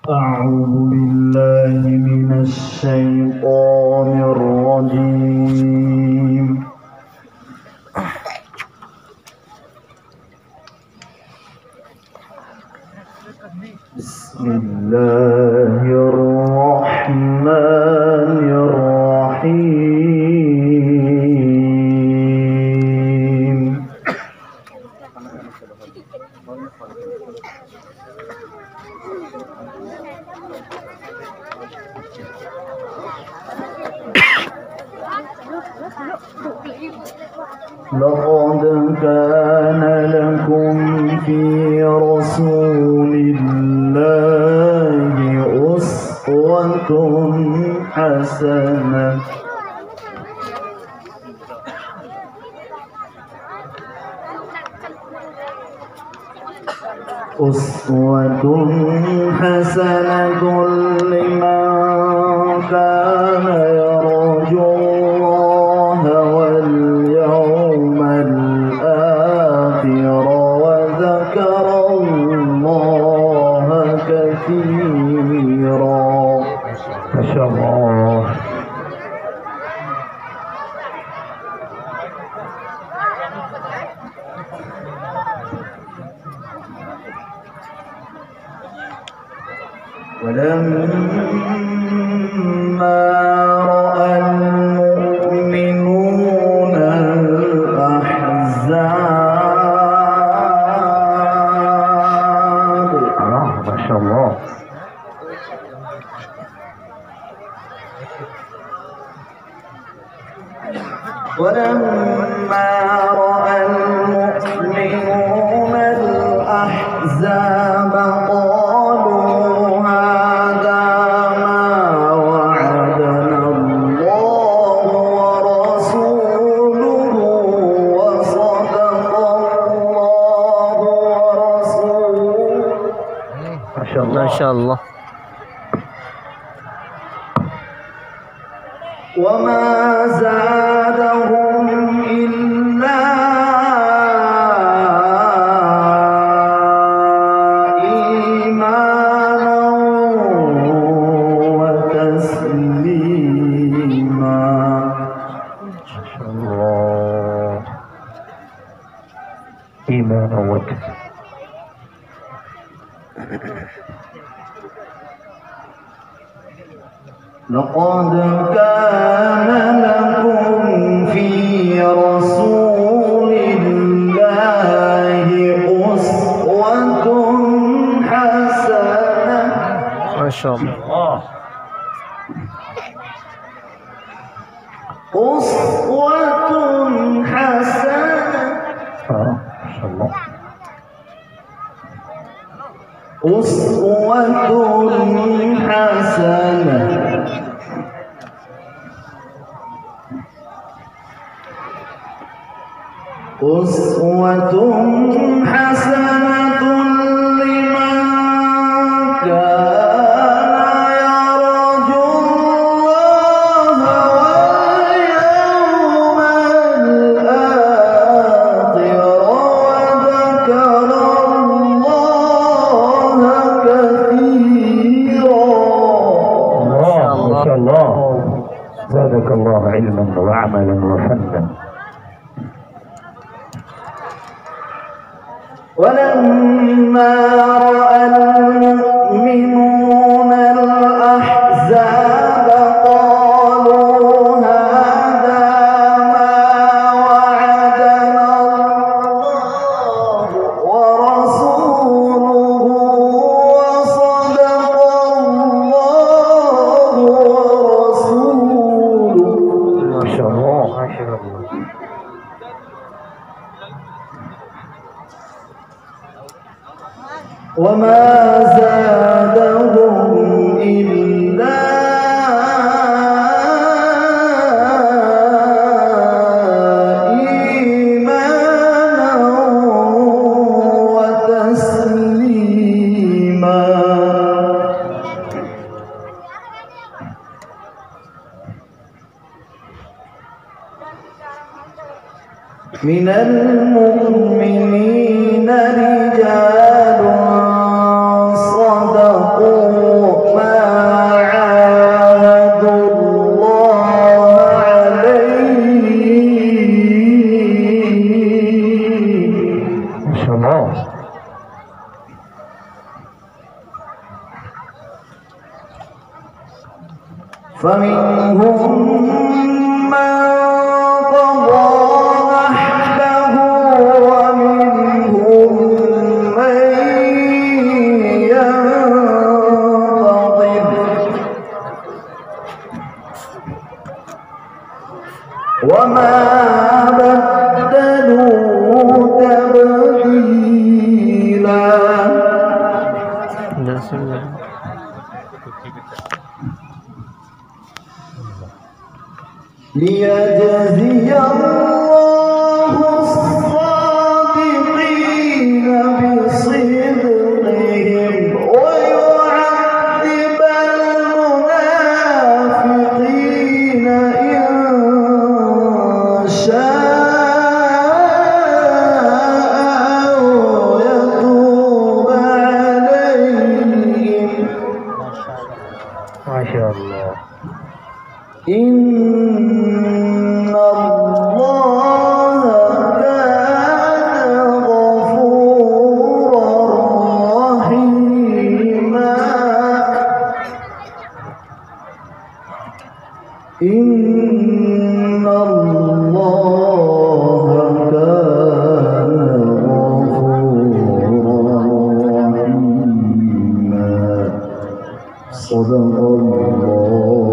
أعوذ بالله من الشيطان الرجيم. بسم الله الرحمن الرحيم. لقد كان لكم في رسول الله أسوة حسنة لمن كان يرجو الله واليوم الآخر وذكر الله كثيرا. ما شاء الله. ولما رأى المؤمنون الأحزاب ما شاء الله. ولما رأى المؤمنون الأحزاب قالوا هذا ما وعدنا الله ورسوله وصدق الله ورسوله. ما شاء الله ما شاء الله. وما زادهم إلا إيمانا وتسليما. ما شاء الله. إيمانا وتسليما. لقد كان لكم في رسول الله أسوة حسنة. ما شاء الله. أسوة حسنة. ما شاء الله. أسوة حسنة. أسوة حسنة لمن كان يرجو الله واليوم الآخر وذكر الله كثيرا. ما شاء الله. زادك الله علما وعملا وفنا. ولما رأى المؤمنون الأحزاب قالوا هذا ما وعدنا الله ورسوله وصدق الله ورسوله. ما شاء الله ما شاء الله. وما زادهم إلا إيمانا وتسليما. من المؤمنين رجال صدقوا فمنهم من قضى نحبه ومنهم من ينتظر وما بدلوا تبديلا. ليجزي الله الصادقين بصدقهم ويعذب المنافقين إن شاء أو يتوب عليهم. ما شاء الله. إن الله كان غفورا رحيما. إن الله كان غفورا رحيما. صدق الله.